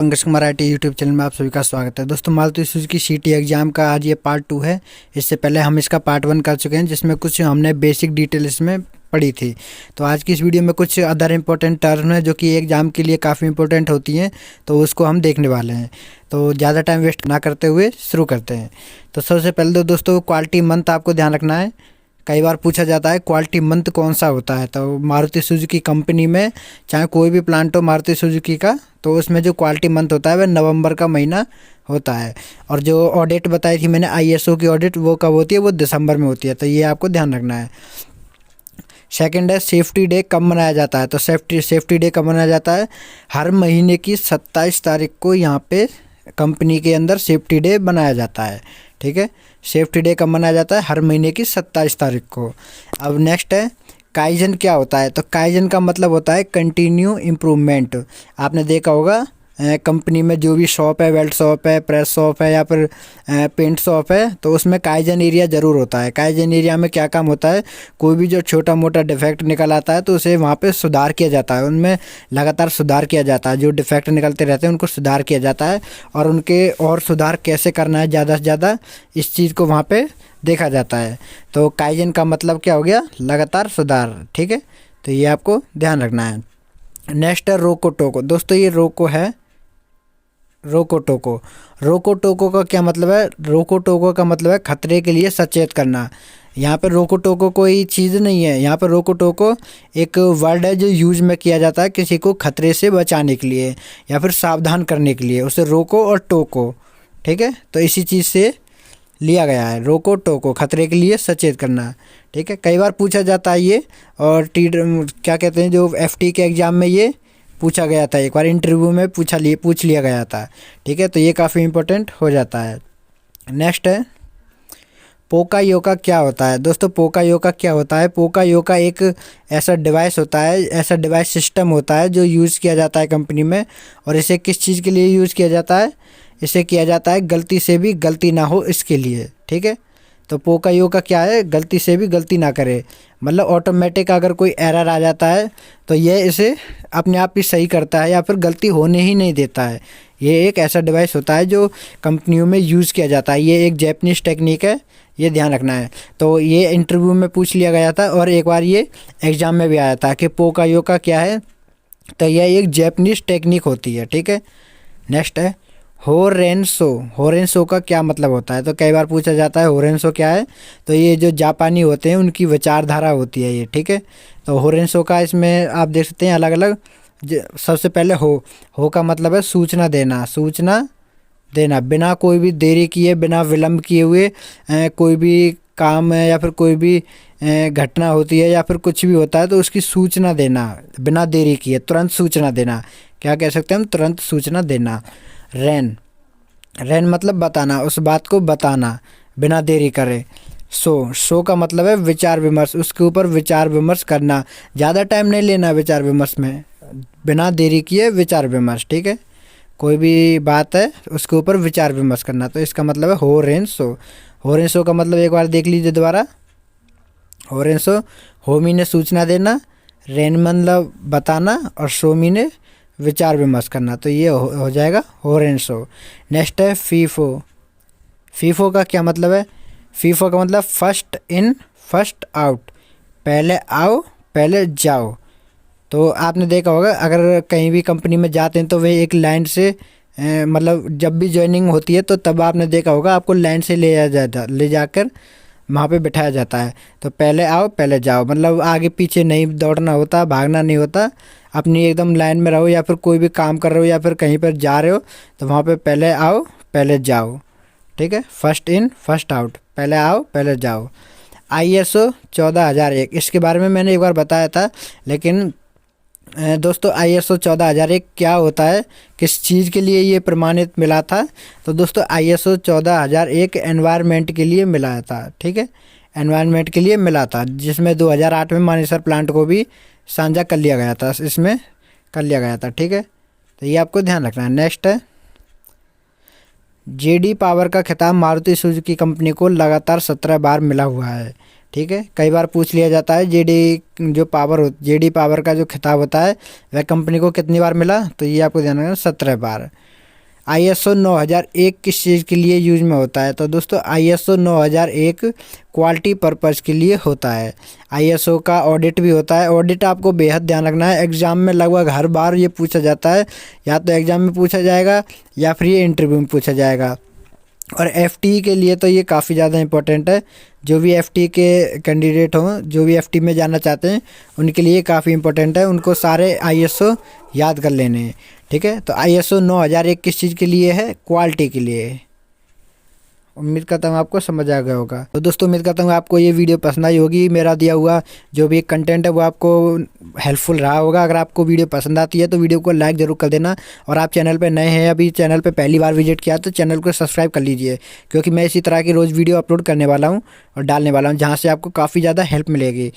Pankaj Kumar IT YouTube channel में आप सभी का स्वागत है। दोस्तों, मारुति सुजुकी सिटी एग्जाम का आज ये पार्ट 2 है। इससे पहले हम इसका पार्ट 1 कर चुके हैं, जिसमें कुछ हमने बेसिक डिटेल इसमें पढ़ी थी। तो आज की इस वीडियो में कुछ अदर इंपॉर्टेंट टर्म है जो कि एग्जाम के लिए काफ़ी इंपॉर्टेंट होती हैं, तो उसको हम देखने वाले हैं। तो ज़्यादा टाइम वेस्ट ना करते हुए शुरू करते हैं। तो सबसे पहले तो दोस्तों, क्वालिटी मंथ आपको ध्यान रखना है। कई बार पूछा जाता है क्वालिटी मंथ कौन सा होता है। तो मारुति सुजुकी कंपनी में चाहे कोई भी प्लांट हो मारुति सुजुकी का, तो उसमें जो क्वालिटी मंथ होता है वह नवंबर का महीना होता है। और जो ऑडिट बताई थी मैंने ISO की ऑडिट, वो कब होती है? वो दिसंबर में होती है। तो ये आपको ध्यान रखना है। सेकंड है सेफ्टी डे कब मनाया जाता है। तो सेफ्टी डे कब मनाया जाता है? हर महीने की 27 तारीख को यहाँ पे कंपनी के अंदर सेफ्टी डे बनाया जाता है। ठीक है, सेफ्टी डे कब मनाया जाता है? हर महीने की 27 तारीख को। अब नेक्स्ट है काइजन क्या होता है। तो काइजन का मतलब होता है कंटिन्यू इम्प्रूवमेंट। आपने देखा होगा कंपनी में जो भी शॉप है, वेल्ड शॉप है, प्रेस शॉप है या फिर पेंट शॉप है, तो उसमें काइजन एरिया ज़रूर होता है। काइजन एरिया में क्या काम होता है? कोई भी जो छोटा मोटा डिफेक्ट निकल आता है तो उसे वहाँ पे सुधार किया जाता है। उनमें लगातार सुधार किया जाता है। जो डिफेक्ट निकलते रहते हैं उनको सुधार किया जाता है, और उनके और सुधार कैसे करना है ज़्यादा से ज़्यादा, इस चीज़ को वहाँ पे देखा जाता है। तो काइजन का मतलब क्या हो गया? लगातार सुधार। ठीक है, तो ये आपको ध्यान रखना है। नेक्स्ट है रोको टोको। दोस्तों, ये रोको है, रोको टोको। रोको टोको का क्या मतलब है? रोको टोको का मतलब है खतरे के लिए सचेत करना। यहाँ पे रोको टोको कोई चीज़ नहीं है। यहाँ पे रोको टोको एक वर्ड है जो यूज में किया जाता है किसी को खतरे से बचाने के लिए या फिर सावधान करने के लिए। उसे रोको और टोको, ठीक है, तो इसी चीज़ से लिया गया है। रोको टोको, खतरे के लिए सचेत करना। ठीक है, कई बार पूछा जाता है ये, और क्या कहते हैं, जो FT के एग्ज़ाम में ये पूछा गया था, एक बार इंटरव्यू में पूछ लिया गया था। ठीक है, तो ये काफ़ी इंपॉर्टेंट हो जाता है। नेक्स्ट है पोका योका क्या होता है। दोस्तों, पोका योका क्या होता है? पोका योका एक ऐसा डिवाइस होता है, ऐसा डिवाइस सिस्टम होता है जो यूज़ किया जाता है कंपनी में। और इसे किस चीज़ के लिए यूज़ किया जाता है? इसे किया जाता है गलती से भी गलती ना हो इसके लिए। ठीक है, तो पोका योका क्या है? गलती से भी गलती ना करे, मतलब ऑटोमेटिक अगर कोई एरर आ जाता है तो ये इसे अपने आप ही सही करता है या फिर गलती होने ही नहीं देता है। ये एक ऐसा डिवाइस होता है जो कंपनियों में यूज़ किया जाता है। ये एक जैपनीज़ टेक्निक है, ये ध्यान रखना है। तो ये इंटरव्यू में पूछ लिया गया था, और एक बार ये एग्ज़ाम में भी आया था कि पोका योका क्या है। तो यह एक जैपनीज़ टेक्निक होती है। ठीक है, नेक्स्ट है होरेंसो। होरेंसो का क्या मतलब होता है? तो कई बार पूछा जाता है होरेंसो क्या है। तो ये जो जापानी होते हैं उनकी विचारधारा होती है ये। ठीक है, तो होरेंसो का इसमें आप देख सकते हैं अलग अलग। सबसे पहले हो का मतलब है सूचना देना। सूचना देना, बिना कोई भी देरी किए, बिना विलम्ब किए हुए कोई भी काम है या फिर कोई भी घटना होती है या फिर कुछ भी होता है तो उसकी सूचना देना बिना देरी किए, तुरंत सूचना देना। क्या कह सकते हैं हम? तुरंत सूचना देना। रेन मतलब बताना, उस बात को बताना बिना देरी करे। शो का मतलब है विचार विमर्श, उसके ऊपर विचार विमर्श करना। ज़्यादा टाइम नहीं लेना विचार विमर्श में, बिना देरी किए विचार विमर्श। ठीक है, कोई भी बात है उसके ऊपर विचार विमर्श करना, तो इसका मतलब है होरेंसो। होरेंसो का मतलब एक बार देख लीजिए दोबारा। होरेंसो, होमी ने सूचना देना, रेन मतलब बताना, और सोमी ने विचार विमर्श करना। तो ये हो जाएगा होरेंसो। नेक्स्ट है फीफो। फीफो का क्या मतलब है? फीफो का मतलब फर्स्ट इन फर्स्ट आउट, पहले आओ पहले जाओ। तो आपने देखा होगा अगर कहीं भी कंपनी में जाते हैं तो वे एक लाइन से मतलब जब भी ज्वाइनिंग होती है तो तब आपने देखा होगा आपको लाइन से ले जाकर वहाँ पे बिठाया जाता है। तो पहले आओ पहले जाओ, मतलब आगे पीछे नहीं दौड़ना होता, भागना नहीं होता। अपनी एकदम लाइन में रहो, या फिर कोई भी काम कर रहे हो या फिर कहीं पर जा रहे हो तो वहाँ पे पहले आओ पहले जाओ। ठीक है, फर्स्ट इन फर्स्ट आउट, पहले आओ पहले जाओ। ISO 14001, इसके बारे में मैंने एक बार बताया था, लेकिन दोस्तों ISO 14001 क्या होता है, किस चीज़ के लिए ये प्रमाणित मिला था? तो दोस्तों ISO 14001 एनवायरनमेंट के लिए मिला था। ठीक है, एनवायरनमेंट के लिए मिला था, जिसमें 2008 में मानेसर प्लांट को भी साझा कर लिया गया था, इसमें कर लिया गया था। ठीक है, तो ये आपको ध्यान रखना है। नेक्स्ट है JD पावर का खिताब मारुति सुजुकी कंपनी को लगातार 17 बार मिला हुआ है। ठीक है। कई बार पूछ लिया जाता है जेडी पावर का जो खिताब होता है वह कंपनी को कितनी बार मिला, तो ये आपको ध्यान रखना 17 बार। ISO 9001 किस चीज़ के लिए यूज में होता है, तो दोस्तों ISO 9001 क्वालिटी पर्पज़ के लिए होता है। ISO का ऑडिट भी होता है। ऑडिट आपको बेहद ध्यान रखना है, एग्ज़ाम में लगभग हर बार ये पूछा जाता है, या तो एग्ज़ाम में पूछा जाएगा या फिर ये इंटरव्यू में पूछा जाएगा। और FTE के लिए तो ये काफ़ी ज़्यादा इंपॉर्टेंट है। जो भी FTE के कैंडिडेट हों, जो भी FTE में जाना चाहते हैं, उनके लिए काफ़ी इंपॉर्टेंट है। उनको सारे ISO याद कर लेने हैं, ठीक है। तो ISO 9001 किस चीज़ के लिए है, क्वालिटी के लिए है। उम्मीद करता हूँ आपको समझ आ गया होगा। तो दोस्तों उम्मीद करता हूँ आपको ये वीडियो पसंद आई होगी। मेरा दिया हुआ जो भी कंटेंट है वो आपको हेल्पफुल रहा होगा। अगर आपको वीडियो पसंद आती है तो वीडियो को लाइक ज़रूर कर देना, और आप चैनल पे नए हैं, अभी चैनल पे पहली बार विजिट किया तो चैनल को सब्सक्राइब कर लीजिए, क्योंकि मैं इसी तरह की रोज़ वीडियो अपलोड करने वाला हूँ और डालने वाला हूँ, जहाँ से आपको काफ़ी ज़्यादा हेल्प मिलेगी।